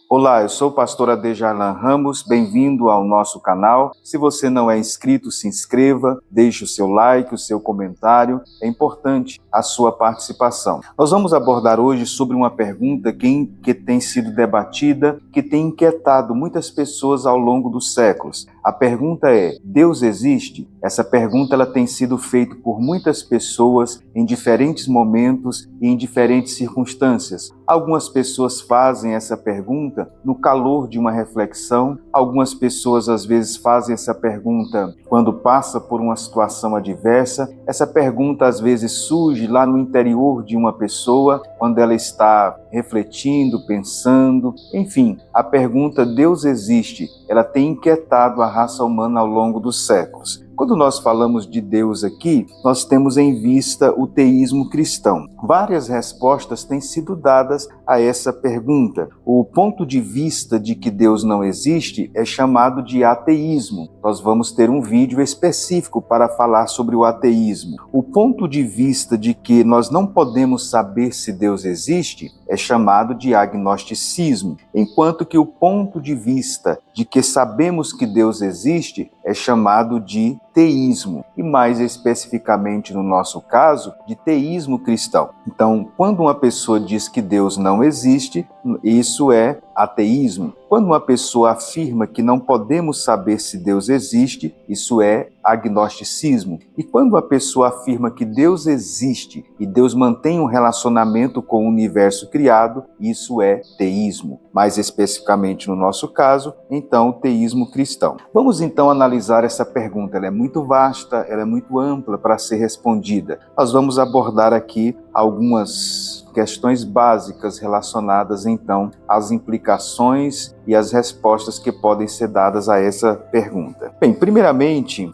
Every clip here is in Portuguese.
Olá, eu sou o pastor Adejarlan Ramos, bem-vindo ao nosso canal. Se você não é inscrito, se inscreva, deixe o seu like, o seu comentário, é importante a sua participação. Nós vamos abordar hoje sobre uma pergunta que tem sido debatida, que tem inquietado muitas pessoas ao longo dos séculos. A pergunta é: Deus existe? Essa pergunta ela tem sido feita por muitas pessoas em diferentes momentos e em diferentes circunstâncias. Algumas pessoas fazem essa pergunta no calor de uma reflexão, algumas pessoas às vezes fazem essa pergunta quando passa por uma situação adversa. Essa pergunta às vezes surge lá no interior de uma pessoa, quando ela está refletindo, pensando. Enfim, a pergunta Deus existe, ela tem inquietado a raça humana ao longo dos séculos. Quando nós falamos de Deus aqui, nós temos em vista o teísmo cristão. Várias respostas têm sido dadas a essa pergunta. O ponto de vista de que Deus não existe é chamado de ateísmo. Nós vamos ter um vídeo específico para falar sobre o ateísmo. O ponto de vista de que nós não podemos saber se Deus existe é chamado de agnosticismo, enquanto que o ponto de vista de que sabemos que Deus existe é chamado de teísmo, e mais especificamente no nosso caso, de teísmo cristão. Então, quando uma pessoa diz que Deus não existe, isso é ateísmo. Quando uma pessoa afirma que não podemos saber se Deus existe, isso é agnosticismo. E quando a pessoa afirma que Deus existe e Deus mantém um relacionamento com o universo criado, isso é teísmo. Mais especificamente no nosso caso, então, o teísmo cristão. Vamos então analisar essa pergunta. Ela é muito vasta, ela é muito ampla para ser respondida. Nós vamos abordar aqui algumas questões básicas relacionadas, então, às implicações e às respostas que podem ser dadas a essa pergunta. Bem, primeiramente,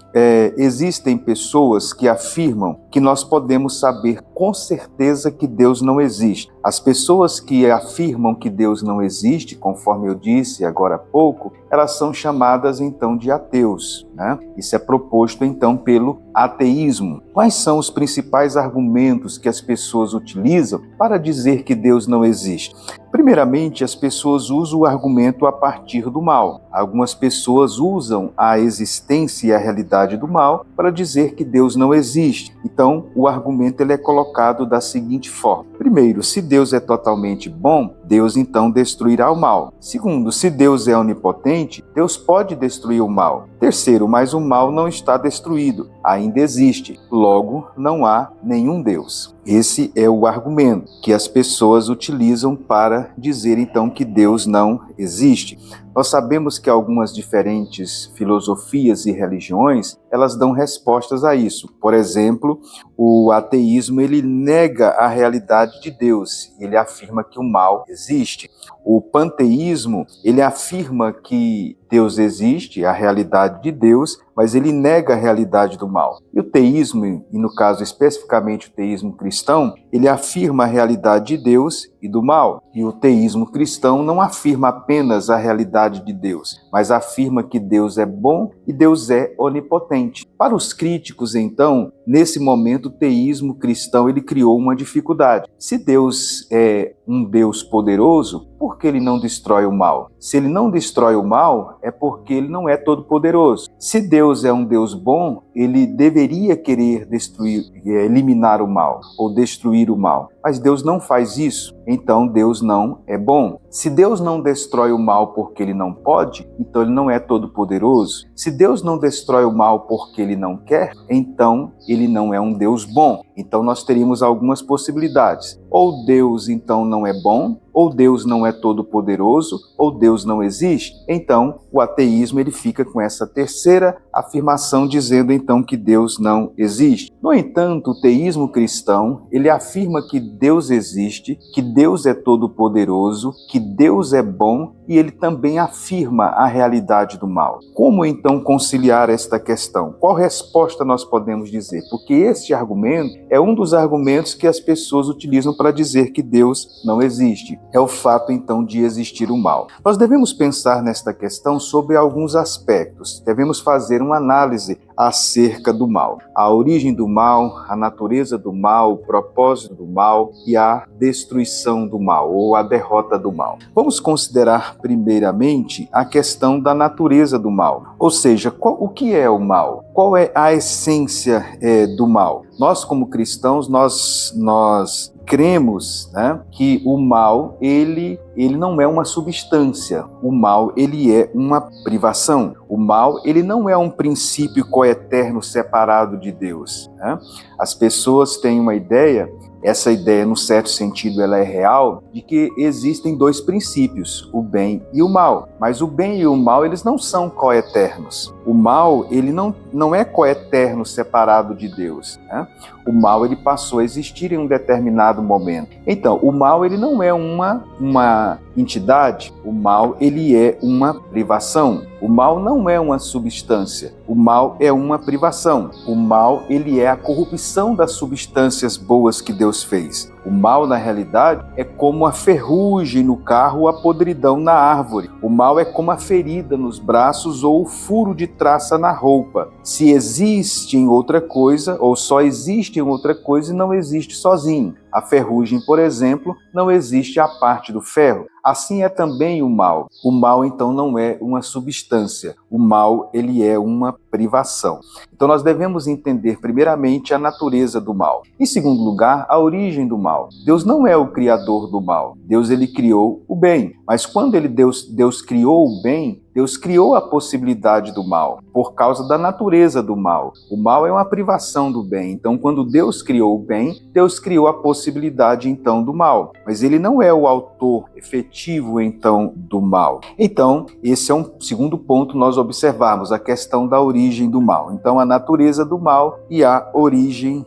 existem pessoas que afirmam que nós podemos saber com certeza que Deus não existe. As pessoas que afirmam que Deus não existe, conforme eu disse agora há pouco, elas são chamadas, então, de ateus, né? Isso é proposto, então, pelo ateísmo. Quais são os principais argumentos que as pessoas utilizam para dizer que Deus não existe? Primeiramente, as pessoas usam o argumento a partir do mal. Algumas pessoas usam a existência e a realidade do mal para dizer que Deus não existe. Então, o argumento ele é colocado da seguinte forma. Primeiro, se Deus é totalmente bom, Deus então destruirá o mal. Segundo, se Deus é onipotente, Deus pode destruir o mal. Terceiro, mas o mal não está destruído, ainda existe. Logo, não há nenhum Deus. Esse é o argumento que as pessoas utilizam para dizer então que Deus não existe. Nós sabemos que algumas diferentes filosofias e religiões, elas dão respostas a isso. Por exemplo, o ateísmo, ele nega a realidade de Deus. Ele afirma que o mal existe. O panteísmo, ele afirma que Deus existe, a realidade de Deus, mas ele nega a realidade do mal. E o teísmo, e no caso especificamente o teísmo cristão, ele afirma a realidade de Deus e do mal. E o teísmo cristão não afirma apenas a realidade de Deus, mas afirma que Deus é bom e Deus é onipotente. Para os críticos, então, nesse momento, o teísmo cristão ele criou uma dificuldade. Se Deus é um Deus poderoso, por que ele não destrói o mal? Se ele não destrói o mal, é porque ele não é todo-poderoso. Se Deus é um Deus bom, ele deveria querer eliminar o mal ou destruir o mal. Mas Deus não faz isso, então Deus não é bom. Se Deus não destrói o mal porque ele não pode, então ele não é todo-poderoso. Se Deus não destrói o mal porque ele não quer, então ele não é um Deus bom. Então nós teríamos algumas possibilidades. Ou Deus então não é bom, ou Deus não é todo-poderoso, ou Deus não existe. Então o ateísmo ele fica com essa terceira afirmação dizendo então que Deus não existe. No entanto, o teísmo cristão ele afirma que Deus existe, que Deus é todo-poderoso, que Deus é bom e ele também afirma a realidade do mal. Como então conciliar esta questão? Qual resposta nós podemos dizer? Porque este argumento é um dos argumentos que as pessoas utilizam para dizer que Deus não existe. É o fato então de existir o mal. Nós devemos pensar nesta questão sobre alguns aspectos. Devemos fazer uma análise acerca do mal. A origem do mal, a natureza do mal, o propósito do mal e a destruição do mal, ou a derrota do mal. Vamos considerar primeiramente a questão da natureza do mal, ou seja, o que é o mal? Qual é a essência do mal? Nós, como cristãos, nós cremos, né, que o mal, ele não é uma substância. O mal, ele é uma privação. O mal, ele não é um princípio coeterno separado de Deus, né? As pessoas têm uma ideia, essa ideia, no certo sentido, ela é real, de que existem dois princípios, o bem e o mal. Mas o bem e o mal, eles não são coeternos. O mal, ele não é coeterno separado de Deus, né? O mal, ele passou a existir em um determinado momento. Então, o mal, ele não é uma entidade. O mal, ele é uma privação. O mal não é uma substância. O mal é uma privação. O mal, ele é a corrupção das substâncias boas que Deus fez. O mal, na realidade, é como a ferrugem no carro ou a podridão na árvore. O mal é como a ferida nos braços ou o furo de traça na roupa. Se existe em outra coisa, ou só existe em outra coisa e não existe sozinho. A ferrugem, por exemplo, não existe à parte do ferro. Assim é também o mal. O mal, então, não é uma substância. O mal, ele é uma privação. Então, nós devemos entender, primeiramente, a natureza do mal. Em segundo lugar, a origem do mal. Deus não é o criador do mal. Deus, ele criou o bem. Mas quando Deus criou o bem, Deus criou a possibilidade do mal, por causa da natureza do mal. O mal é uma privação do bem. Então, quando Deus criou o bem, Deus criou a possibilidade, então, do mal. Mas ele não é o autor efetivo, então, do mal. Então, esse é um segundo ponto nós observarmos, a questão da origem do mal. Então, a natureza do mal e a origem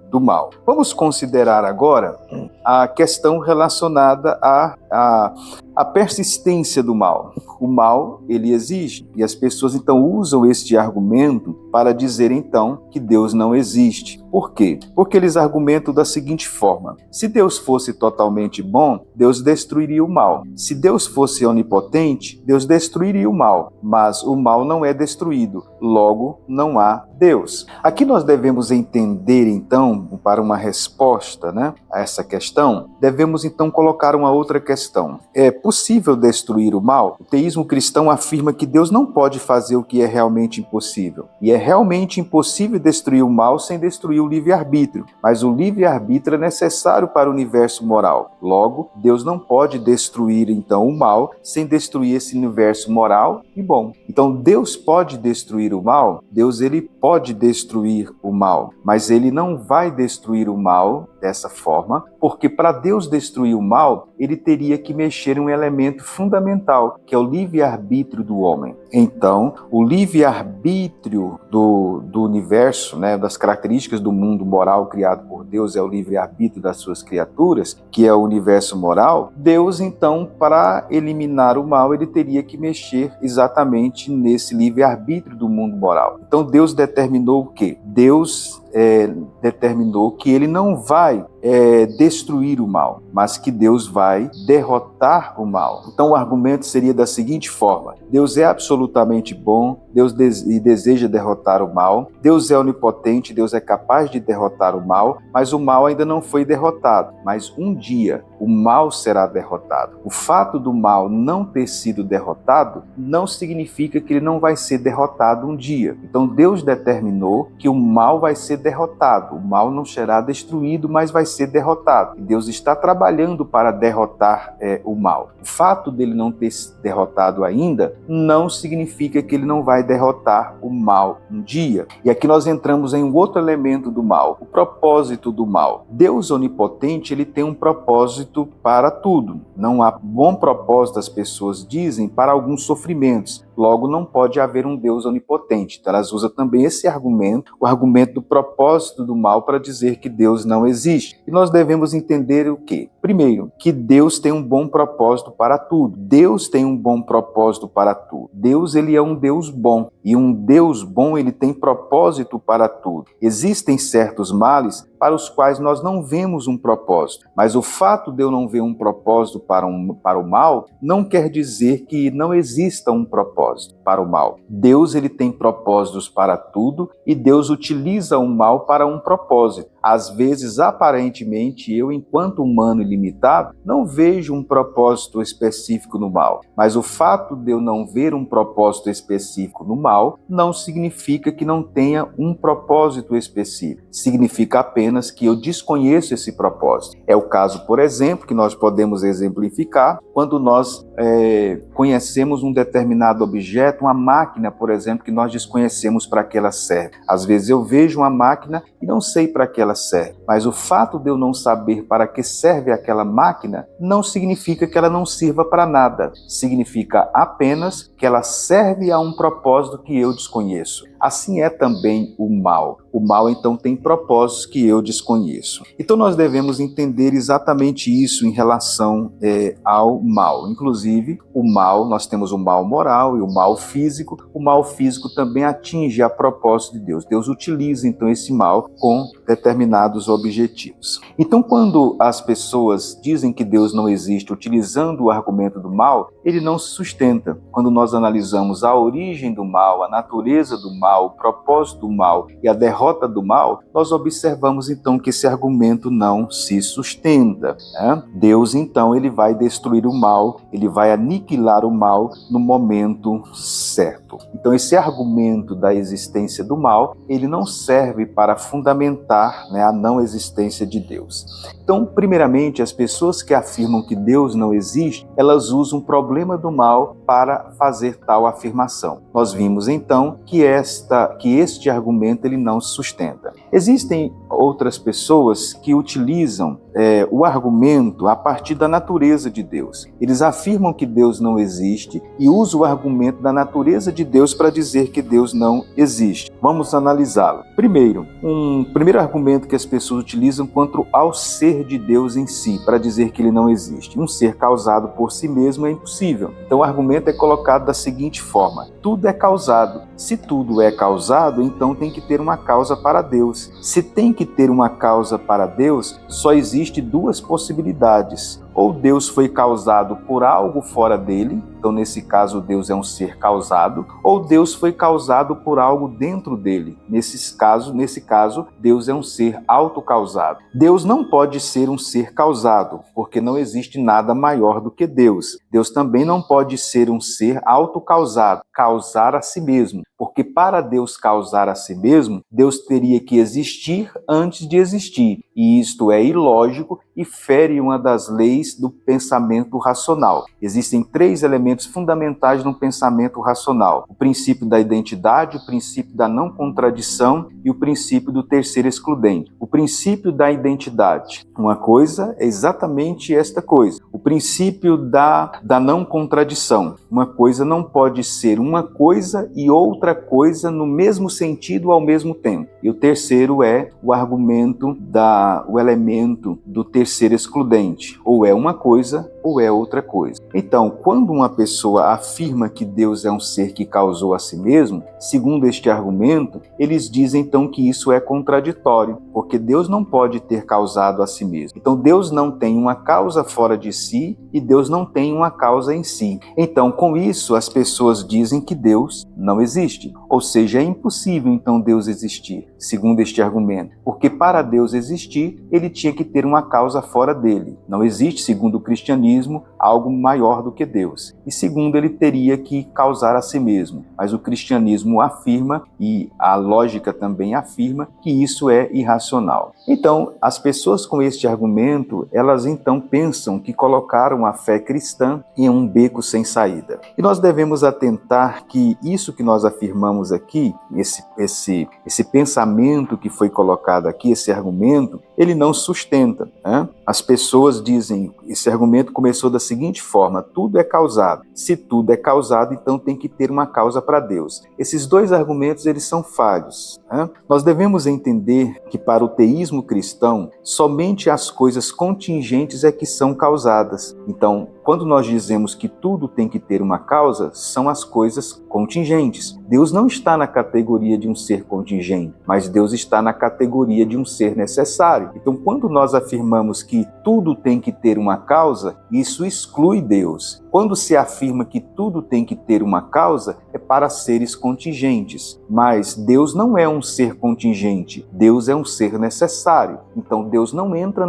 do mal. Vamos considerar agora a questão relacionada à persistência do mal. O mal, ele existe, e as pessoas então usam este argumento para dizer então que Deus não existe. Por quê? Porque eles argumentam da seguinte forma: se Deus fosse totalmente bom, Deus destruiria o mal. Se Deus fosse onipotente, Deus destruiria o mal, mas o mal não é destruído, logo não há Deus. Aqui nós devemos entender então, para uma resposta, né, a essa questão, devemos então colocar uma outra questão. É possível destruir o mal? O teísmo cristão afirma que Deus não pode fazer o que é realmente impossível. E é realmente impossível destruir o mal sem destruir o livre-arbítrio. Mas o livre-arbítrio é necessário para o universo moral. Logo, Deus não pode destruir então o mal sem destruir esse universo moral e bom. Então Deus pode destruir o mal? Deus, ele pode destruir o mal, mas ele não vai destruir o mal dessa forma, porque para Deus destruir o mal, ele teria que mexer em um elemento fundamental, que é o livre-arbítrio do homem. Então, o livre-arbítrio do universo, né, das características do mundo moral criado por Deus, é o livre-arbítrio das suas criaturas, que é o universo moral. Deus, então, para eliminar o mal, ele teria que mexer exatamente nesse livre-arbítrio do mundo moral. Então, Deus determinou o quê? Deus determinou que ele não vai destruir o mal, mas que Deus vai derrotar o mal. Então o argumento seria da seguinte forma: Deus é absolutamente bom, Deus deseja derrotar o mal, Deus é onipotente, Deus é capaz de derrotar o mal, mas o mal ainda não foi derrotado. Mas um dia o mal será derrotado. O fato do mal não ter sido derrotado não significa que ele não vai ser derrotado um dia. Então Deus determinou que o mal vai ser derrotado. O mal não será destruído, mas vai ser derrotado. E Deus está trabalhando para derrotar o mal. O fato dele não ter derrotado ainda não significa que ele não vai derrotar o mal um dia. E aqui nós entramos em um outro elemento do mal, o propósito do mal. Deus onipotente, ele tem um propósito para tudo. Não há bom propósito, as pessoas dizem, para alguns sofrimentos. Logo, não pode haver um Deus onipotente. Então, elas usam também esse argumento, o argumento do propósito do mal, para dizer que Deus não existe. E nós devemos entender o quê? Primeiro, que Deus tem um bom propósito para tudo. Deus tem um bom propósito para tudo. Deus, ele é um Deus bom. E um Deus bom, ele tem propósito para tudo. Existem certos males para os quais nós não vemos um propósito. Mas o fato de eu não ver um propósito para o mal não quer dizer que não exista um propósito para o mal. Deus, ele tem propósitos para tudo e Deus utiliza o mal para um propósito. Às vezes, aparentemente, eu, enquanto humano ilimitado, não vejo um propósito específico no mal. Mas o fato de eu não ver um propósito específico no mal não significa que não tenha um propósito específico. Significa apenas que eu desconheço esse propósito. É o caso, por exemplo, que nós podemos exemplificar quando nós conhecemos um determinado objeto, uma máquina, por exemplo, que nós desconhecemos para que ela serve. Às vezes eu vejo uma máquina e não sei para que ela serve, mas o fato de eu não saber para que serve aquela máquina não significa que ela não sirva para nada. Significa apenas que ela serve a um propósito que eu desconheço. Assim é também o mal. O mal, então, tem propósitos que eu desconheço. Então, nós devemos entender exatamente isso em relação ao mal. Inclusive, o mal, nós temos o mal moral e o mal físico. O mal físico também atinge a propósito de Deus. Deus utiliza, então, esse mal com determinados objetivos. Então, quando as pessoas dizem que Deus não existe utilizando o argumento do mal, ele não se sustenta. Quando nós analisamos a origem do mal, a natureza do mal, o propósito do mal e a derrota do mal, nós observamos então que esse argumento não se sustenta, né? Deus, então, ele vai destruir o mal, ele vai aniquilar o mal no momento certo. Então, esse argumento da existência do mal, ele não serve para fundamentar, né, a não existência de Deus. Então, primeiramente, as pessoas que afirmam que Deus não existe, elas usam o problema do mal para fazer tal afirmação. Nós vimos, então, que este argumento ele não se sustenta. Existem outras pessoas que utilizam o argumento a partir da natureza de Deus. Eles afirmam que Deus não existe e usam o argumento da natureza de Deus para dizer que Deus não existe. Vamos analisá-lo. Primeiro, um primeiro argumento que as pessoas utilizam quanto ao ser de Deus em si, para dizer que ele não existe. Um ser causado por si mesmo é impossível. Então o argumento é colocado da seguinte forma: tudo é causado. Se tudo é causado, então tem que ter uma causa para Deus. Se tem que ter uma causa para Deus, só existe duas possibilidades. Ou Deus foi causado por algo fora dele, então nesse caso Deus é um ser causado, ou Deus foi causado por algo dentro dele. Nesse caso, Deus é um ser autocausado. Deus não pode ser um ser causado, porque não existe nada maior do que Deus. Deus também não pode ser um ser autocausado, causar a si mesmo, porque para Deus causar a si mesmo, Deus teria que existir antes de existir, e isto é ilógico e fere uma das leis do pensamento racional. Existem três elementos fundamentais no pensamento racional: o princípio da identidade, o princípio da não contradição e o princípio do terceiro excludente. O princípio da identidade: uma coisa é exatamente esta coisa. O princípio da não contradição: uma coisa não pode ser uma coisa e outra coisa no mesmo sentido ao mesmo tempo. E o terceiro é o argumento o elemento do terceiro excludente: ou é uma coisa ou é outra coisa. Então, quando uma pessoa afirma que Deus é um ser que causou a si mesmo, segundo este argumento, eles dizem então que isso é contraditório, porque Deus não pode ter causado a si mesmo. Então, Deus não tem uma causa fora de si e Deus não tem uma causa em si. Então, com isso, as pessoas dizem que Deus não existe. Ou seja, é impossível então Deus existir, segundo este argumento, porque para Deus existir, ele tinha que ter uma causa fora dele. Não existe, segundo o cristianismo, algo maior do que Deus. E segundo, ele teria que causar a si mesmo. Mas o cristianismo afirma, e a lógica também afirma, que isso é irracional. Então, as pessoas com este argumento, elas então pensam que colocaram a fé cristã em um beco sem saída. E nós devemos atentar que isso que nós afirmamos aqui, esse pensamento que foi colocado aqui, esse argumento, ele não sustenta, né? As pessoas dizem, esse argumento começou da seguinte forma: tudo é causado. Se tudo é causado, então tem que ter uma causa para Deus. Esses dois argumentos, eles são falhos, né? Nós devemos entender que para o teísmo cristão, somente as coisas contingentes é que são causadas. Então, quando nós dizemos que tudo tem que ter uma causa, são as coisas contingentes. Deus não está na categoria de um ser contingente, mas Deus está na categoria de um ser necessário. Então, quando nós afirmamos que tudo tem que ter uma causa, isso exclui Deus. Quando se afirma que tudo tem que ter uma causa, é para seres contingentes. Mas Deus não é um ser contingente, Deus é um ser necessário. Então Deus não entra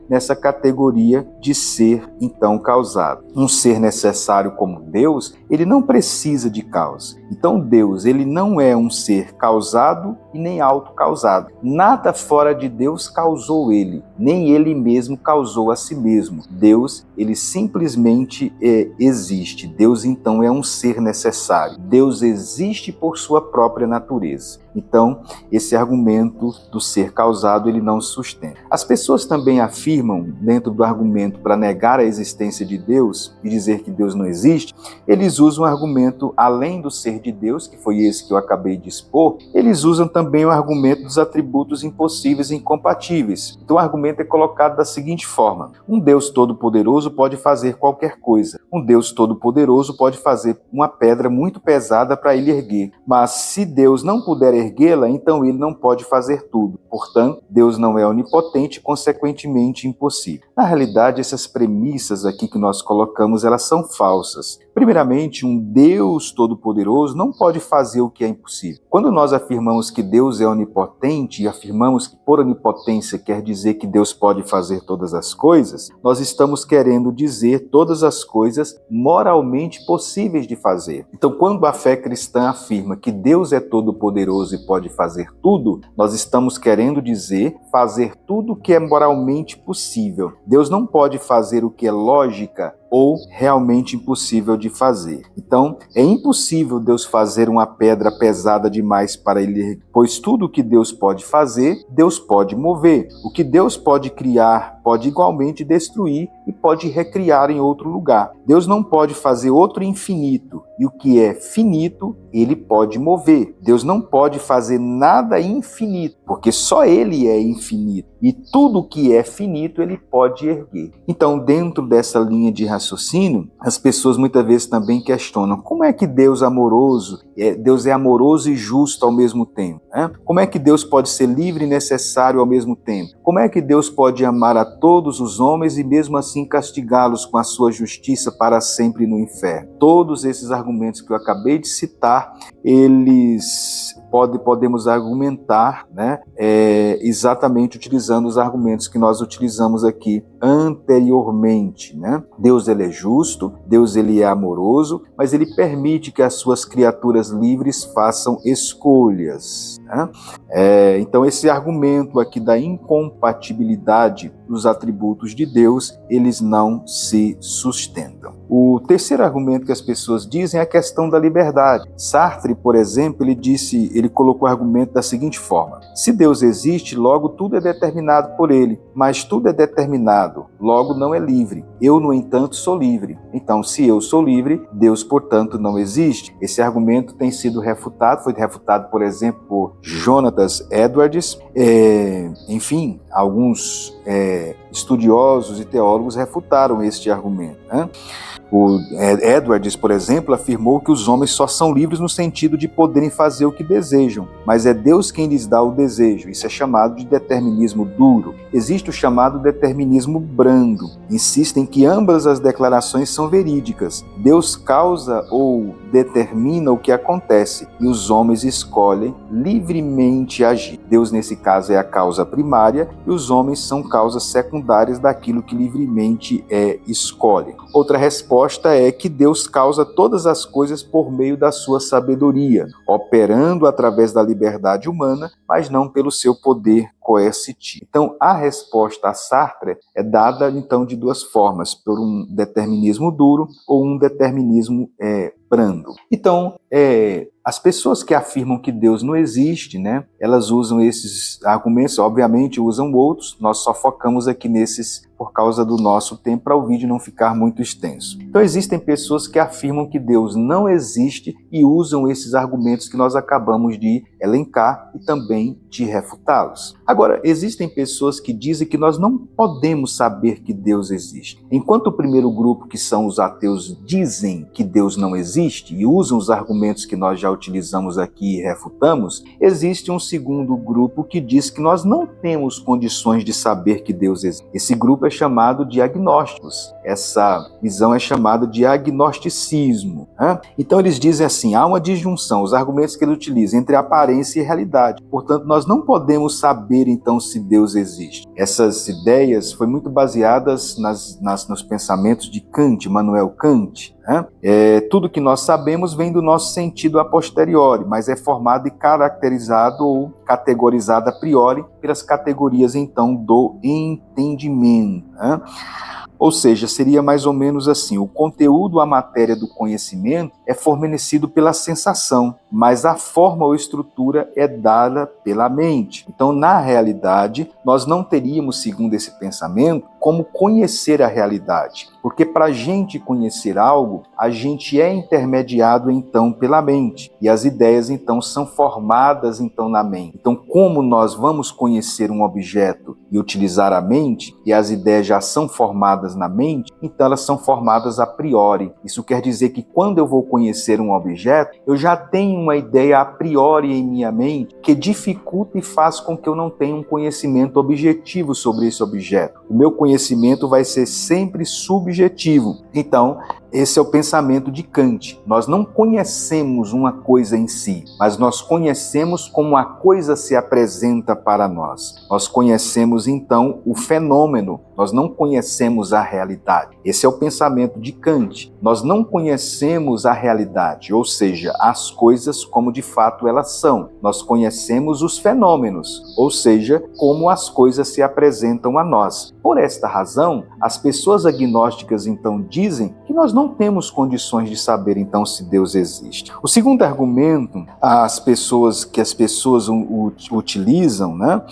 nessa categoria de ser então causado. Um ser necessário como Deus, ele não precisa de causa. Então Deus, ele não é um ser causado e nem autocausado. Nada fora de Deus causou ele, nem ele mesmo causou a si mesmo. Deus, ele simplesmente existe. Deus, então, é um ser necessário. Deus existe por sua própria natureza. Então, esse argumento do ser causado, ele não sustenta. As pessoas também afirmam, dentro do argumento para negar a existência de Deus e dizer que Deus não existe, eles usam o argumento, além do ser de Deus, que foi esse que eu acabei de expor, eles usam também o argumento dos atributos impossíveis e incompatíveis. Então, o argumento é colocado da seguinte forma: um Deus todo-poderoso pode fazer qualquer coisa. Um Deus todo-poderoso pode fazer uma pedra muito pesada para ele erguer. Mas se Deus não puder erguê-la, então ele não pode fazer tudo. Portanto, Deus não é onipotente, consequentemente impossível. Na realidade, essas premissas aqui que nós colocamos, elas são falsas. Primeiramente, um Deus todo-poderoso não pode fazer o que é impossível. Quando nós afirmamos que Deus é onipotente e afirmamos que por onipotência quer dizer que Deus pode fazer todas as coisas, nós estamos querendo dizer todas as coisas moralmente possíveis de fazer. Então, quando a fé cristã afirma que Deus é todo-poderoso e pode fazer tudo, nós estamos querendo dizer fazer tudo o que é moralmente possível. Deus não pode fazer o que é lógica ou realmente impossível de fazer. Então, é impossível Deus fazer uma pedra pesada demais para ele, pois tudo o que Deus pode fazer, Deus pode mover. O que Deus pode criar, pode igualmente destruir e pode recriar em outro lugar. Deus não pode fazer outro infinito, e o que é finito, ele pode mover. Deus não pode fazer nada infinito, porque só ele é infinito. E tudo que é finito, ele pode erguer. Então, dentro dessa linha de raciocínio, as pessoas muitas vezes também questionam: como é que Deus Deus é amoroso e justo ao mesmo tempo? Né? Como é que Deus pode ser livre e necessário ao mesmo tempo? Como é que Deus pode amar a todos os homens e mesmo assim castigá-los com a sua justiça para sempre no inferno? Todos esses argumentos que eu acabei de citar, eles podemos argumentar, né, exatamente utilizando os argumentos que nós utilizamos aqui anteriormente, né? Deus, ele é justo, Deus, ele é amoroso, mas ele permite que as suas criaturas livres façam escolhas, né? Então, esse argumento aqui da incompatibilidade dos atributos de Deus, eles não se sustentam. O terceiro argumento que as pessoas dizem é a questão da liberdade. Sartre, por exemplo, ele colocou o argumento da seguinte forma: se Deus existe, logo tudo é determinado por ele, mas tudo é determinado, logo não é livre. Eu, no entanto, sou livre. Então, se eu sou livre, Deus, portanto, não existe. Esse argumento tem sido refutado, foi refutado, por exemplo, por Jonathan Edwards. Enfim, alguns estudiosos e teólogos refutaram este argumento, né? O Edwards, por exemplo, afirmou que os homens só são livres no sentido de poderem fazer o que desejam, mas é Deus quem lhes dá o desejo. Isso é chamado de determinismo duro. Existe o chamado determinismo brando. Insistem que ambas as declarações são verídicas. Deus causa ou determina o que acontece e os homens escolhem livremente agir. Deus, nesse caso, é a causa primária e os homens são causas secundárias daquilo que livremente escolhem. Outra resposta é que Deus causa todas as coisas por meio da sua sabedoria, operando através da liberdade humana, mas não pelo seu poder coercitivo. Então, a resposta a Sartre é dada, então, de duas formas: por um determinismo duro ou um determinismo brando. Então, As pessoas que afirmam que Deus não existe, né, elas usam esses argumentos, obviamente usam outros, nós só focamos aqui nesses por causa do nosso tempo, para o vídeo não ficar muito extenso. Então existem pessoas que afirmam que Deus não existe e usam esses argumentos que nós acabamos de elencar e também de refutá-los. Agora, existem pessoas que dizem que nós não podemos saber que Deus existe. Enquanto o primeiro grupo, que são os ateus, dizem que Deus não existe e usam os argumentos que nós já utilizamos aqui e refutamos, existe um segundo grupo que diz que nós não temos condições de saber que Deus existe. Esse grupo é chamado de agnósticos. Essa visão é chamada de agnosticismo. Então eles dizem assim, há uma disjunção, os argumentos que ele utiliza, entre aparência e realidade. Portanto, nós não podemos saber então se Deus existe. Essas ideias foram muito baseadas nos pensamentos de Kant, Immanuel Kant. Tudo que nós sabemos vem do nosso sentido a posteriori, mas é formado e caracterizado ou categorizado a priori pelas categorias então do entendimento. Ou seja, seria mais ou menos assim, o conteúdo, a matéria do conhecimento é fornecido pela sensação, mas a forma ou estrutura é dada pela mente. Então, na realidade, nós não teríamos, segundo esse pensamento, como conhecer a realidade. Porque para a gente conhecer algo, a gente é intermediado, então, pela mente. E as ideias, então, são formadas, então, na mente. Então, como nós vamos conhecer um objeto e utilizar a mente, e as ideias já são formadas na mente, então elas são formadas a priori. Isso quer dizer que quando eu vou conhecer um objeto, eu já tenho uma ideia a priori em minha mente que dificulta e faz com que eu não tenha um conhecimento objetivo sobre esse objeto. O meu conhecimento vai ser sempre subjetivo. Então, esse é o pensamento de Kant. Nós não conhecemos uma coisa em si, mas nós conhecemos como a coisa se apresenta para nós. Nós conhecemos, então, o fenômeno. Nós não conhecemos a realidade. Esse é o pensamento de Kant. Nós não conhecemos a realidade, ou seja, as coisas como de fato elas são. Nós conhecemos os fenômenos, ou seja, como as coisas se apresentam a nós. Por esta razão, as pessoas agnósticas, então, dizem que nós não temos condições de saber, então, se Deus existe. O segundo argumento que as pessoas utilizam, né,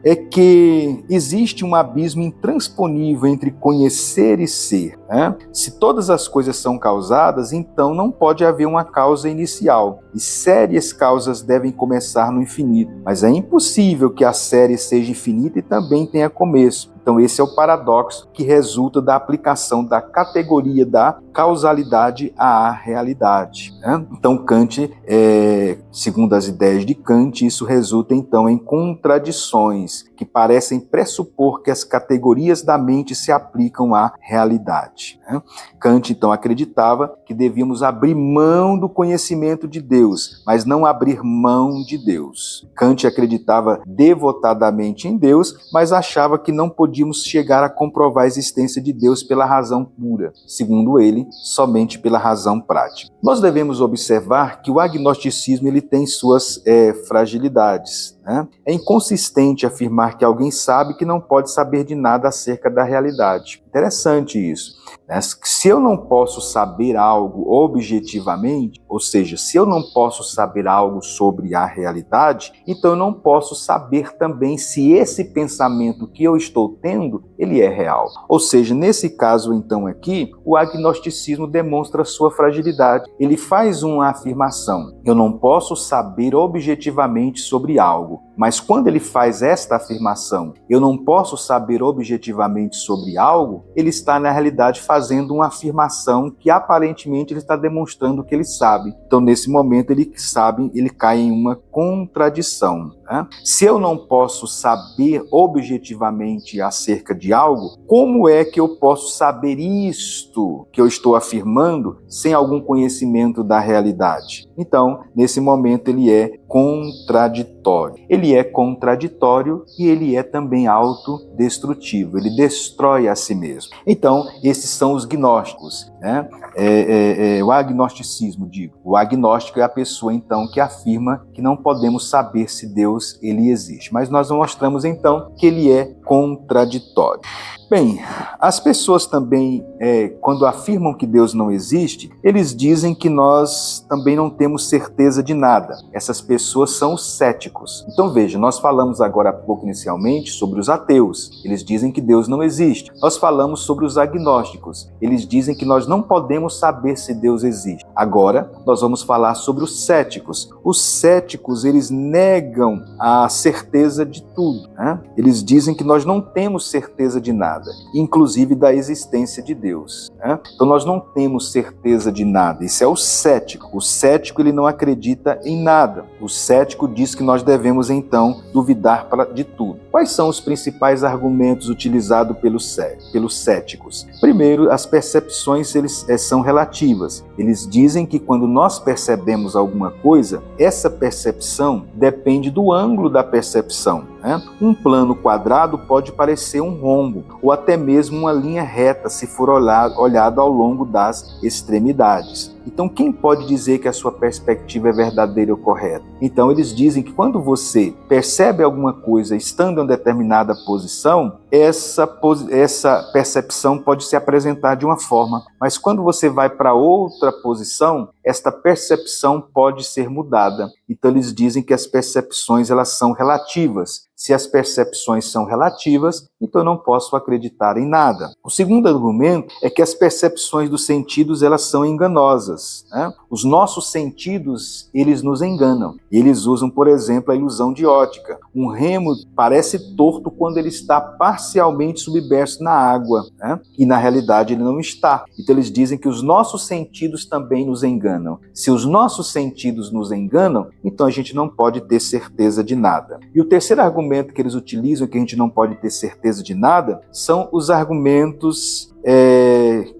é que existe um abismo intransponível entre conhecer e ser. Se todas as coisas são causadas, então não pode haver uma causa inicial. E sérias causas devem começar no infinito. Mas é impossível que a série seja infinita e também tenha começo. Então esse é o paradoxo que resulta da aplicação da categoria da causalidade à realidade. Então Kant, segundo as ideias de Kant, isso resulta então em contradições que parecem pressupor que as categorias da mente se aplicam à realidade. Kant então acreditava que devíamos abrir mão do conhecimento de Deus, mas não abrir mão de Deus. Kant acreditava devotadamente em Deus, mas achava que não podíamos chegar a comprovar a existência de Deus pela razão pura, segundo ele, somente pela razão prática. Nós devemos observar que o agnosticismo ele tem suas fragilidades. É inconsistente afirmar que alguém sabe que não pode saber de nada acerca da realidade. Interessante isso. Se eu não posso saber algo objetivamente, ou seja, se eu não posso saber algo sobre a realidade, então eu não posso saber também se esse pensamento que eu estou tendo, ele é real. Ou seja, nesse caso então aqui, o agnosticismo demonstra sua fragilidade. Ele faz uma afirmação: eu não posso saber objetivamente sobre algo. Mas quando ele faz esta afirmação, eu não posso saber objetivamente sobre algo, ele está na realidade fazendo uma afirmação que aparentemente ele está demonstrando que ele sabe. Então nesse momento ele sabe, ele cai em uma contradição. Se eu não posso saber objetivamente acerca de algo, como é que eu posso saber isto que eu estou afirmando sem algum conhecimento da realidade? Então, nesse momento ele é contraditório. Ele é contraditório e ele é também autodestrutivo. Ele destrói a si mesmo. Então, esses são os gnósticos. O agnosticismo, digo. O agnóstico é a pessoa, então, que afirma que não podemos saber se Deus ele existe. Mas nós mostramos, então, que ele é contraditório. Bem, as pessoas também, quando afirmam que Deus não existe, eles dizem que nós também não temos certeza de nada. Essas pessoas são os céticos. Então veja, nós falamos agora há pouco inicialmente sobre os ateus. Eles dizem que Deus não existe. Nós falamos sobre os agnósticos. Eles dizem que nós não podemos saber se Deus existe. Agora, nós vamos falar sobre os céticos. Os céticos, eles negam a certeza de tudo, né? Eles dizem que nós não temos certeza de nada, inclusive da existência de Deus, né? Então nós não temos certeza de nada. Isso é o cético. O cético, ele não acredita em nada. O cético diz que nós devemos então duvidar de tudo. Quais são os principais argumentos utilizados pelos céticos? Primeiro, as percepções são relativas. Eles dizem que quando nós percebemos alguma coisa, essa percepção depende do ângulo da percepção, né? Um plano quadrado pode parecer um rombo, ou até mesmo uma linha reta, se for olhado ao longo das extremidades. Então, quem pode dizer que a sua perspectiva é verdadeira ou correta? Então, eles dizem que quando você percebe alguma coisa estando em uma determinada posição, essa percepção pode se apresentar de uma forma, mas quando você vai para outra posição, esta percepção pode ser mudada. Então, eles dizem que as percepções, elas são relativas. Se as percepções são relativas, então eu não posso acreditar em nada. O segundo argumento é que as percepções dos sentidos, elas são enganosas, né? Os nossos sentidos, eles nos enganam. Eles usam, por exemplo, a ilusão de ótica. Um remo parece torto quando ele está parcialmente submerso na água, né? E na realidade ele não está. Então eles dizem que os nossos sentidos também nos enganam. Se os nossos sentidos nos enganam, então a gente não pode ter certeza de nada. E o terceiro argumento que eles utilizam, que a gente não pode ter certeza de nada, são os argumentos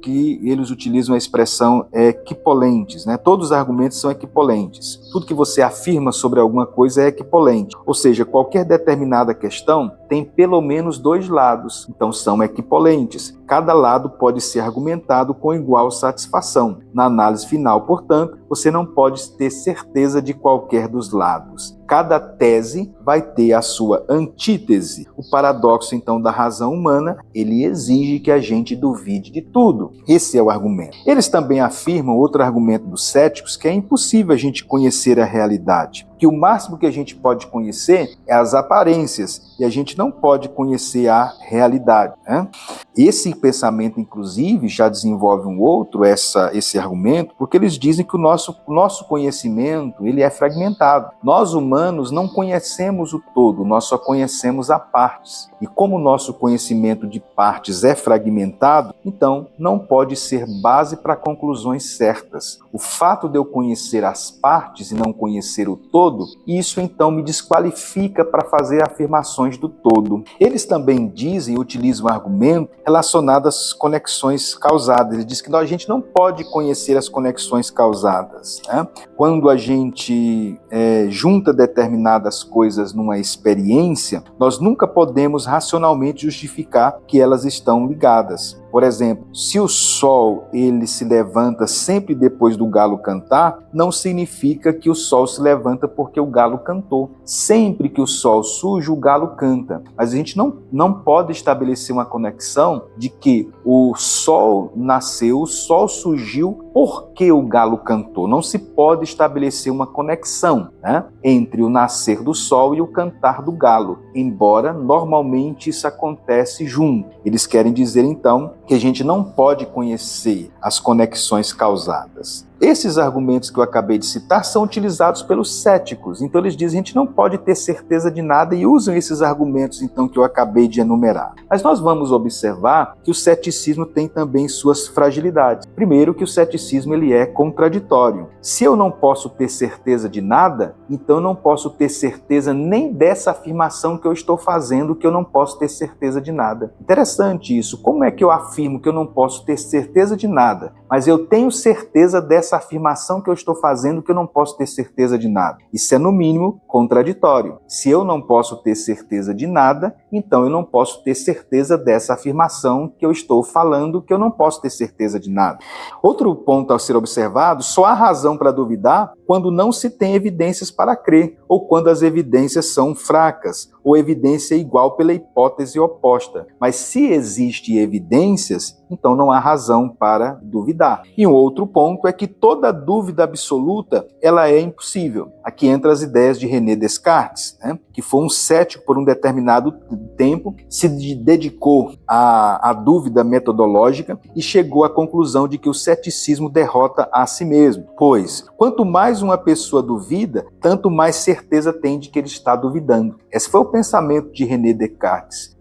que eles utilizam a expressão equipolentes, né? Todos os argumentos são equipolentes. Tudo que você afirma sobre alguma coisa é equipolente. Ou seja, qualquer determinada questão tem pelo menos dois lados, então são equipolentes. Cada lado pode ser argumentado com igual satisfação. Na análise final, portanto, você não pode ter certeza de qualquer dos lados. Cada tese vai ter a sua antítese. O paradoxo, então, da razão humana, ele exige que a gente duvide de tudo. Esse é o argumento. Eles também afirmam, outro argumento dos céticos, que é impossível a gente conhecer a realidade, que o máximo que a gente pode conhecer é as aparências, e a gente não pode conhecer a realidade, né? Esse pensamento, inclusive, já desenvolve um outro, esse argumento, porque eles dizem que o nosso conhecimento, ele é fragmentado. Nós, humanos, não conhecemos o todo, nós só conhecemos a partes. E como o nosso conhecimento de partes é fragmentado, então não pode ser base para conclusões certas. O fato de eu conhecer as partes e não conhecer o todo, isso então me desqualifica para fazer afirmações do todo. Eles também utilizam um argumento relacionado às conexões causadas. Ele diz que a gente não pode conhecer as conexões causadas, né? Quando a gente junta determinadas coisas numa experiência, nós nunca podemos racionalmente justificar que elas estão ligadas. Por exemplo, se o sol ele se levanta sempre depois do galo cantar, não significa que o sol se levanta porque o galo cantou. Sempre que o sol surge, o galo canta. Mas a gente não pode estabelecer uma conexão de que o sol nasceu, o sol surgiu porque o galo cantou. Não se pode estabelecer uma conexão, né, entre o nascer do sol e o cantar do galo, embora normalmente isso acontece junto. Eles querem dizer então que a gente não pode conhecer as conexões causadas. Esses argumentos que eu acabei de citar são utilizados pelos céticos. Então eles dizem que a gente não pode ter certeza de nada e usam esses argumentos então que eu acabei de enumerar. Mas nós vamos observar que o ceticismo tem também suas fragilidades. Primeiro, que o ceticismo ele é contraditório. Se eu não posso ter certeza de nada, então eu não posso ter certeza nem dessa afirmação que eu estou fazendo, que eu não posso ter certeza de nada. Interessante isso. Como é que eu afirmo que eu não posso ter certeza de nada, mas eu tenho certeza dessa afirmação que eu estou fazendo que eu não posso ter certeza de nada? Isso é, no mínimo, contraditório. Se eu não posso ter certeza de nada, então eu não posso ter certeza dessa afirmação que eu estou falando que eu não posso ter certeza de nada. Outro ponto a ser observado, só há razão para duvidar quando não se tem evidências para crer, ou quando as evidências são fracas, ou evidência igual pela hipótese oposta. Mas se existem evidências, então não há razão para duvidar. E um outro ponto é que toda dúvida absoluta, ela é impossível. Aqui entra as ideias de René Descartes, que foi um cético por um determinado tempo, se dedicou à dúvida metodológica e chegou à conclusão de que o ceticismo derrota a si mesmo. Pois, quanto mais uma pessoa duvida, tanto mais certeza tem de que ele está duvidando. Esse foi o pensamento de René Descartes.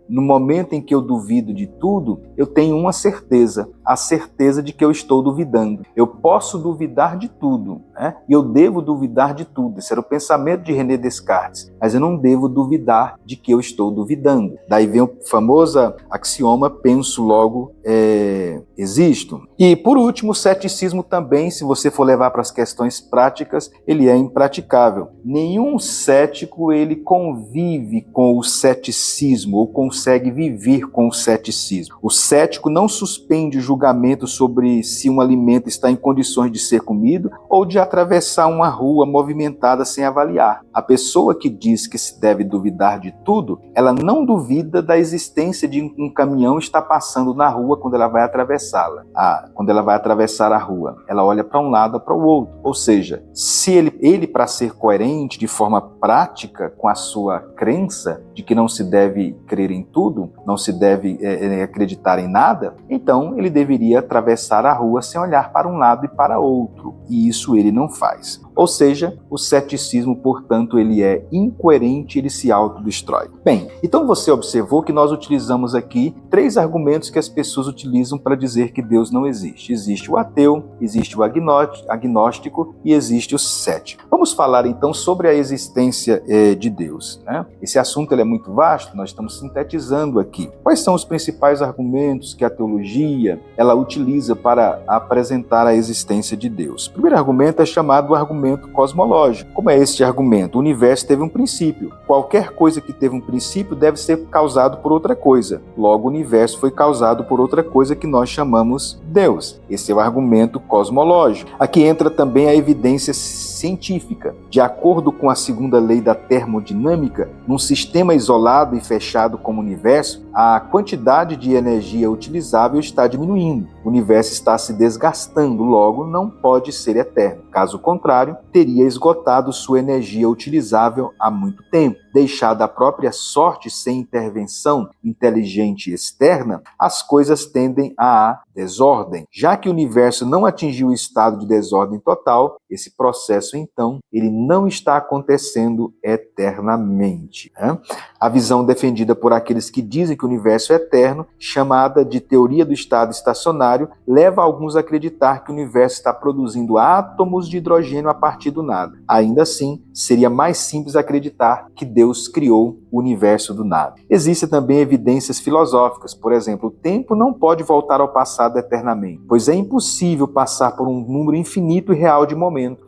No momento em que eu duvido de tudo, eu tenho uma certeza, a certeza de que eu estou duvidando. Eu posso duvidar de tudo, e eu devo duvidar de tudo. Esse era o pensamento de René Descartes, mas eu não devo duvidar de que eu estou duvidando. Daí vem o famoso axioma, penso, logo existo. E, por último, o ceticismo também, se você for levar para as questões práticas, ele é impraticável. Nenhum cético ele convive com o ceticismo ou consegue viver com o ceticismo. O cético não suspende o julgamento sobre se um alimento está em condições de ser comido ou de atravessar uma rua movimentada sem avaliar. A pessoa que diz que se deve duvidar de tudo, ela não duvida da existência de um caminhão estar passando na rua quando ela vai atravessá-la. Quando ela vai atravessar a rua, ela olha para um lado ou para o outro. Ou seja, se ele para ser coerente de forma prática com a sua crença de que não se deve crer em tudo, não se deve acreditar em nada, então ele deveria atravessar a rua sem olhar para um lado e para outro. E isso ele não faz. Ou seja, o ceticismo, portanto, ele é incoerente, ele se autodestrói. Bem, então você observou que nós utilizamos aqui 3 argumentos que as pessoas utilizam para dizer que Deus não existe. Existe o ateu, existe o agnóstico e existe o cético. Vamos falar então sobre a existência de Deus. Esse assunto ele é muito vasto, nós estamos sintetizando aqui. Quais são os principais argumentos que a teologia ela utiliza para apresentar a existência de Deus? O primeiro argumento é chamado argumento cosmológico. Como é este argumento? O universo teve um princípio. Qualquer coisa que teve um princípio deve ser causado por outra coisa. Logo, o universo foi causado por outra coisa que nós chamamos Deus. Esse é o argumento cosmológico. Aqui entra também a evidência científica. De acordo com a segunda lei da termodinâmica, num sistema isolado e fechado como o universo, a quantidade de energia utilizável está diminuindo. O universo está se desgastando, logo não pode ser eterno. Caso contrário, teria esgotado sua energia utilizável há muito tempo. Deixada a própria sorte sem intervenção inteligente externa, as coisas tendem à desordem. Já que o universo não atingiu o estado de desordem total, esse processo, então, ele não está acontecendo eternamente. A visão defendida por aqueles que dizem que o universo é eterno, chamada de teoria do estado estacionário, leva alguns a acreditar que o universo está produzindo átomos de hidrogênio a partir do nada. Ainda assim, seria mais simples acreditar que Deus criou o universo do nada. Existem também evidências filosóficas. Por exemplo, o tempo não pode voltar ao passado eternamente, pois é impossível passar por um número infinito e real de momentos.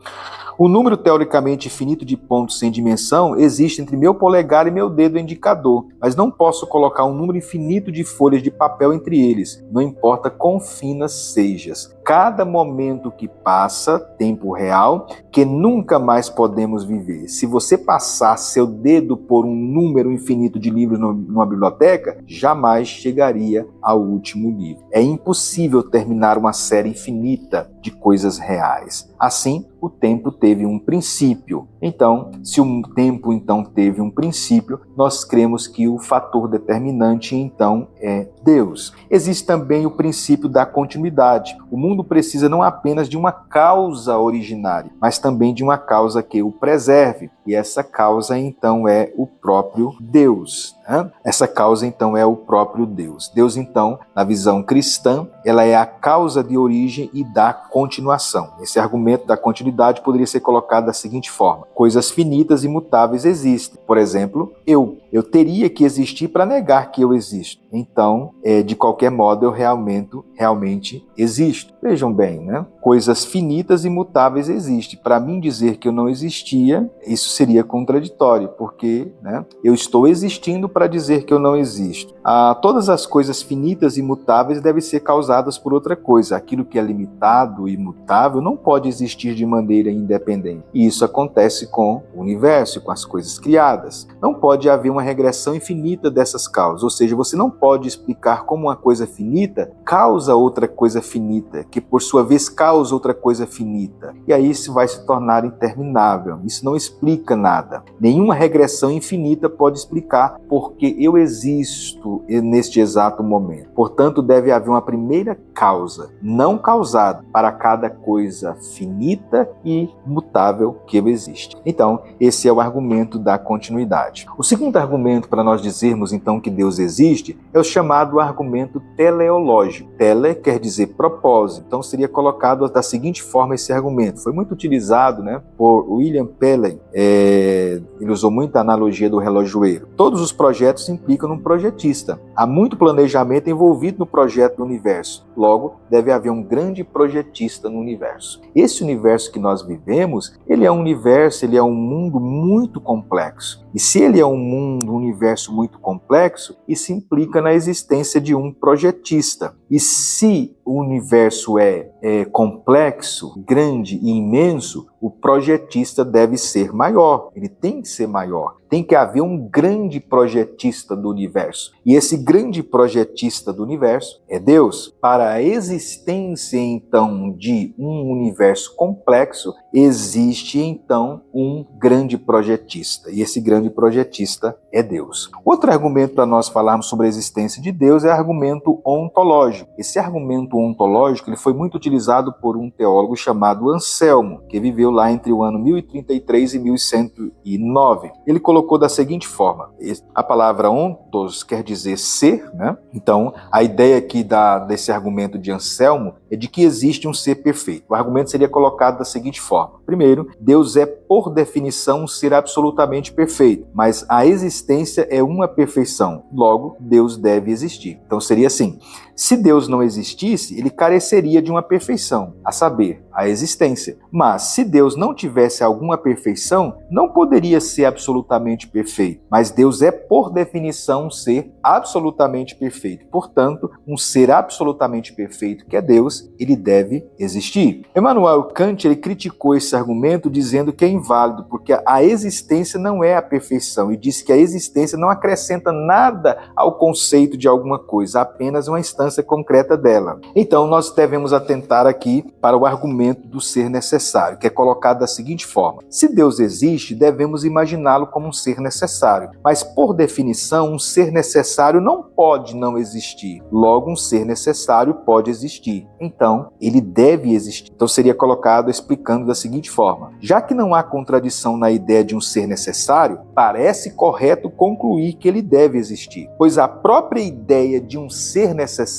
O número teoricamente infinito de pontos sem dimensão existe entre meu polegar e meu dedo indicador, mas não posso colocar um número infinito de folhas de papel entre eles, não importa quão finas sejas. Cada momento que passa, tempo real, que nunca mais podemos viver. Se você passar seu dedo por um número infinito de livros numa biblioteca, jamais chegaria ao último livro. É impossível terminar uma série infinita de coisas reais. Assim, o tempo teve um princípio. Então, se o tempo então teve um princípio, nós cremos que o fator determinante então é Deus. Existe também o princípio da continuidade. O mundo precisa não apenas de uma causa originária, mas também de uma causa que o preserve. E essa causa então é o próprio Deus. Essa causa então é o próprio Deus. Deus então, na visão cristã, ela é a causa de origem e da continuação. Esse argumento da continuidade poderia ser colocado da seguinte forma: coisas finitas e mutáveis existem. Por exemplo, eu. eu teria que existir para negar que eu existo. Então, de qualquer modo, eu realmente existo. Vejam bem, né? Coisas finitas e imutáveis existem. Para mim dizer que eu não existia, isso seria contraditório, porque, né, eu estou existindo para dizer que eu não existo. Todas as coisas finitas e imutáveis devem ser causadas por outra coisa. Aquilo que é limitado e imutável não pode existir de maneira independente. E isso acontece com o universo, com as coisas criadas. Não pode haver uma regressão infinita dessas causas, ou seja, você não pode explicar como uma coisa finita causa outra coisa finita, que por sua vez causa outra coisa finita. E aí isso vai se tornar interminável. Isso não explica nada. Nenhuma regressão infinita pode explicar porque eu existo neste exato momento. Portanto, deve haver uma primeira causa, não causada, para cada coisa finita e mutável que existe. Então, esse é o argumento da continuidade. O segundo argumento para nós dizermos, então, que Deus existe é o chamado argumento teleológico. Tele quer dizer propósito. Então, seria colocado da seguinte forma esse argumento. Foi muito utilizado, né, por William Paley. Ele usou muita analogia do relojoeiro. Todos os projetos implicam um projetista. Há muito planejamento envolvido no projeto do universo. Logo, deve haver um grande projetista no universo. Esse universo que nós vivemos, ele é um mundo muito complexo. E se ele é um universo muito complexo, isso implica na existência de um projetista. E se o universo é complexo, grande e imenso, o projetista deve ser maior. Ele tem que ser maior. Tem que haver um grande projetista do universo. E esse grande projetista do universo é Deus. Para a existência, então, de um universo complexo, existe, então, um grande projetista. E esse grande projetista é Deus. Outro argumento para nós falarmos sobre a existência de Deus é o argumento ontológico. Esse argumento ontológico ele foi muito utilizado por um teólogo chamado Anselmo, que viveu lá entre o ano 1033 e 1109. Ele colocou da seguinte forma: a palavra ontos quer dizer ser, né? Então, a ideia aqui desse argumento de Anselmo é de que existe um ser perfeito. O argumento seria colocado da seguinte forma: primeiro, Deus é, por definição, um ser absolutamente perfeito, mas a existência é uma perfeição. Logo, Deus deve existir. Então, seria assim: se Deus não existisse, ele careceria de uma perfeição, a saber, a existência. Mas, se Deus não tivesse alguma perfeição, não poderia ser absolutamente perfeito. Mas Deus é, por definição, um ser absolutamente perfeito. Portanto, um ser absolutamente perfeito, que é Deus, ele deve existir. Immanuel Kant ele criticou esse argumento dizendo que é inválido, porque a existência não é a perfeição, e disse que a existência não acrescenta nada ao conceito de alguma coisa, apenas uma instância concreta dela. Então, nós devemos atentar aqui para o argumento do ser necessário, que é colocado da seguinte forma: se Deus existe, devemos imaginá-lo como um ser necessário, mas por definição, um ser necessário não pode não existir. Logo, um ser necessário pode existir. Então, ele deve existir. Então, seria colocado explicando da seguinte forma: já que não há contradição na ideia de um ser necessário, parece correto concluir que ele deve existir, pois a própria ideia de um ser necessário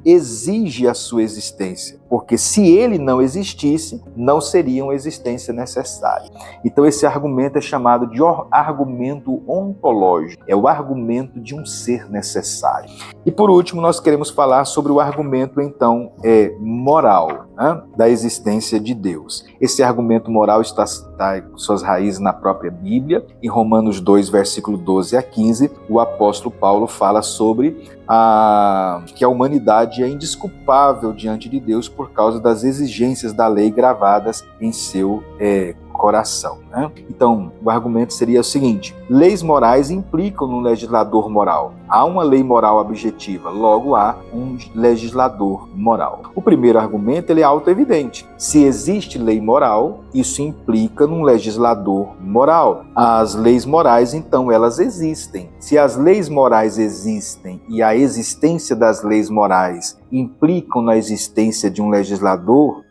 exige a sua existência. Porque se ele não existisse, não seria uma existência necessária. Então esse argumento é chamado de argumento ontológico. É o argumento de um ser necessário. E por último, nós queremos falar sobre o argumento, então, moral, né, da existência de Deus. Esse argumento moral está com suas raízes na própria Bíblia. Em Romanos 2, versículo 12 a 15, o apóstolo Paulo fala sobre que a humanidade é indesculpável diante de Deus por causa das exigências da lei gravadas em seu coração, né? Então, o argumento seria o seguinte: leis morais implicam no legislador moral. Há uma lei moral objetiva, logo há um legislador moral. O primeiro argumento ele é autoevidente. Se existe lei moral, isso implica num legislador moral. As leis morais, então, elas existem. Se as leis morais existem e a existência das leis morais implicam na existência de um legislador,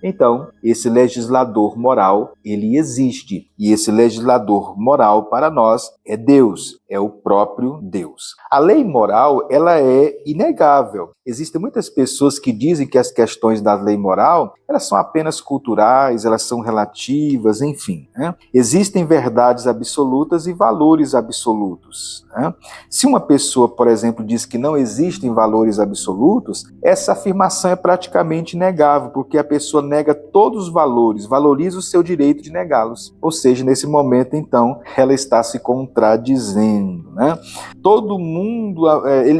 então esse legislador moral ele existe. E esse legislador moral para nós é Deus, é o próprio Deus. A lei moral ela é inegável. Existem muitas pessoas que dizem que as questões da lei moral, elas são apenas culturais, elas são relativas, enfim, né? Existem verdades absolutas e valores absolutos, né? Se uma pessoa, por exemplo, diz que não existem valores absolutos, essa afirmação é praticamente inegável, porque a pessoa nega todos os valores, valoriza o seu direito de negá-los. Ou seja, nesse momento, então, ela está se contradizendo, né? Todo mundo,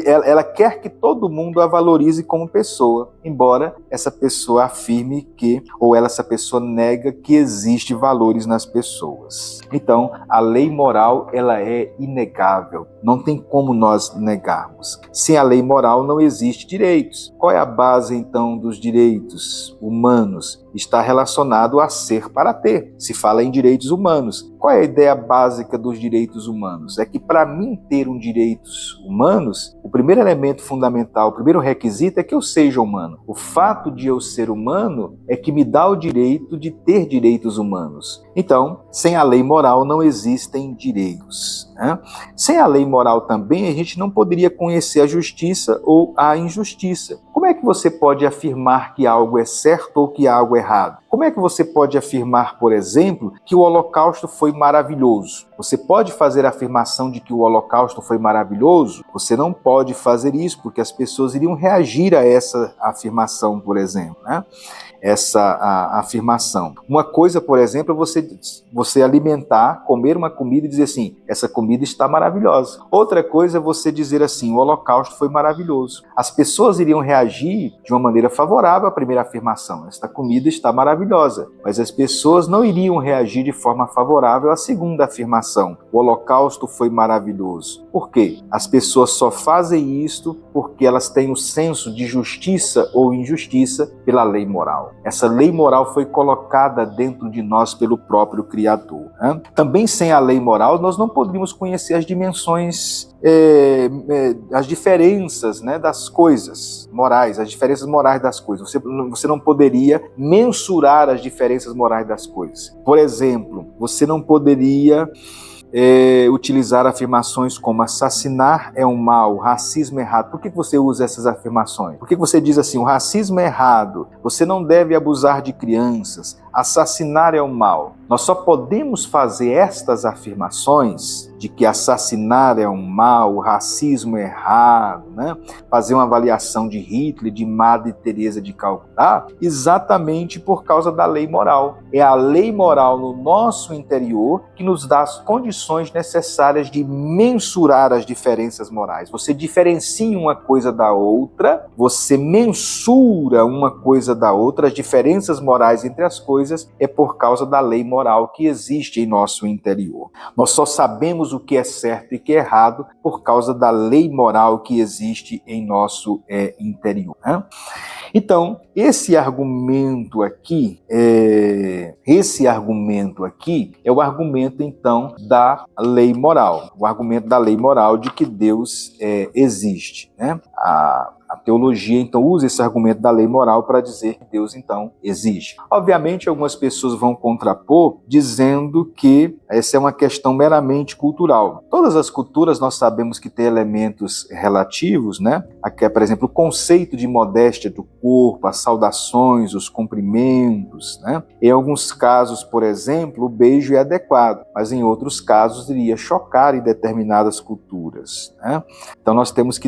ela quer que todo mundo a valorize como pessoa, embora essa pessoa afirme que, ou essa pessoa nega que existe valores nas pessoas. Então, a lei moral, ela é inegável, não tem como nós negarmos. Sem a lei moral não existe direitos. Qual é a base, então, dos direitos humanos? Está relacionado a ser para ter. Se fala em direitos humanos. Qual é a ideia básica dos direitos humanos? É que para mim ter direitos humanos, o primeiro elemento fundamental, o primeiro requisito é que eu seja humano. O fato de eu ser humano é que me dá o direito de ter direitos humanos. Então, sem a lei moral não existem direitos, né? Sem a lei moral também a gente não poderia conhecer a justiça ou a injustiça. Como é que você pode afirmar que algo é certo ou que algo é errado? Como é que você pode afirmar, por exemplo, que o Holocausto foi maravilhoso? Você pode fazer a afirmação de que o Holocausto foi maravilhoso? Você não pode fazer isso, porque as pessoas iriam reagir a essa afirmação, por exemplo, né? Essa afirmação. Uma coisa, por exemplo, é você alimentar, comer uma comida e dizer assim, essa comida está maravilhosa. Outra coisa é você dizer assim, o Holocausto foi maravilhoso. As pessoas iriam reagir de uma maneira favorável à primeira afirmação, esta comida está maravilhosa, mas as pessoas não iriam reagir de forma favorável à segunda afirmação, o Holocausto foi maravilhoso. Por quê? As pessoas só fazem isto porque elas têm o senso de justiça ou injustiça pela lei moral. Essa lei moral foi colocada dentro de nós pelo próprio Criador, né? Também sem a lei moral nós não poderíamos conhecer as dimensões, as diferenças, né, das coisas morais, as diferenças morais das coisas. Você não poderia mensurar as diferenças morais das coisas. Por exemplo, você não poderia utilizar afirmações como assassinar é um mal, racismo é errado. Por que você usa essas afirmações? Por que você diz assim, o racismo é errado, você não deve abusar de crianças, assassinar é um mal? Nós só podemos fazer estas afirmações de que assassinar é um mal, o racismo é errado, né? Fazer uma avaliação de Hitler, de Madre Teresa de Calcutá, exatamente por causa da lei moral. É a lei moral no nosso interior que nos dá as condições necessárias de mensurar as diferenças morais. Você diferencia uma coisa da outra, você mensura uma coisa da outra, as diferenças morais entre as coisas é por causa da lei moral que existe em nosso interior. Nós só sabemos o que é certo e o que é errado por causa da lei moral que existe em nosso interior, né? Então, esse argumento aqui é o argumento, então, da lei moral. O argumento da lei moral de que Deus existe, né? A teologia, então, usa esse argumento da lei moral para dizer que Deus, então, existe. Obviamente, algumas pessoas vão contrapor dizendo que essa é uma questão meramente cultural. Todas as culturas nós sabemos que tem elementos relativos, né? Aqui, por exemplo, o conceito de modéstia do corpo, as saudações, os cumprimentos, né? Em alguns casos, por exemplo, o beijo é adequado, mas em outros casos iria chocar em determinadas culturas, né? Então nós temos que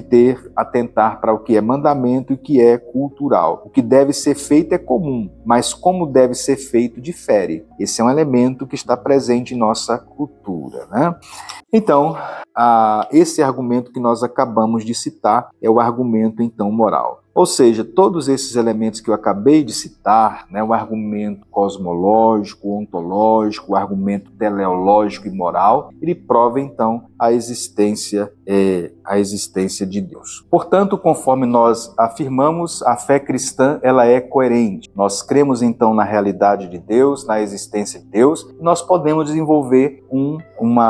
atentar para o que é mandamento e o que é cultural. O que deve ser feito é comum, mas como deve ser feito difere. Esse é um elemento que está presente em nossa cultura, né? Então, esse argumento que nós acabamos de citar é o argumento, então, moral. Ou seja, todos esses elementos que eu acabei de citar, né, o argumento cosmológico, ontológico, o argumento teleológico e moral, ele prova, então, a existência de Deus. Portanto, conforme nós afirmamos, a fé cristã ela é coerente. Nós cremos, então, na realidade de Deus, na existência de Deus, e nós podemos desenvolver um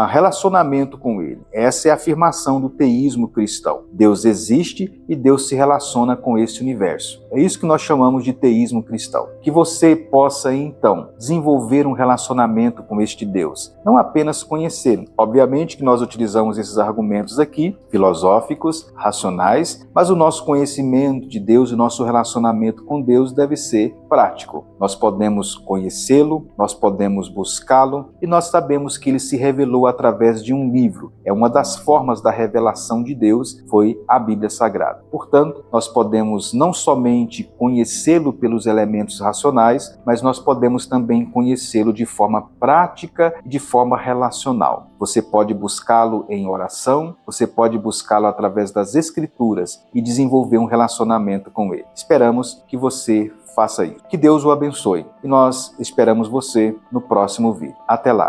relacionamento com Ele. Essa é a afirmação do teísmo cristão. Deus existe e Deus se relaciona com esse universo. É isso que nós chamamos de teísmo cristão, que que você possa então desenvolver um relacionamento com este Deus, não apenas conhecê-lo. Obviamente que nós utilizamos esses argumentos aqui, filosóficos, racionais, mas o nosso conhecimento de Deus e o nosso relacionamento com Deus deve ser prático. Nós podemos conhecê-lo, nós podemos buscá-lo e nós sabemos que ele se revelou através de um livro. É uma das formas da revelação de Deus, foi a Bíblia Sagrada. Portanto, nós podemos não somente conhecê-lo pelos elementos racionais, mas nós podemos também conhecê-lo de forma prática e de forma relacional. Você pode buscá-lo em oração, você pode buscá-lo através das Escrituras e desenvolver um relacionamento com ele. Esperamos que você faça isso. Que Deus o abençoe e nós esperamos você no próximo vídeo. Até lá!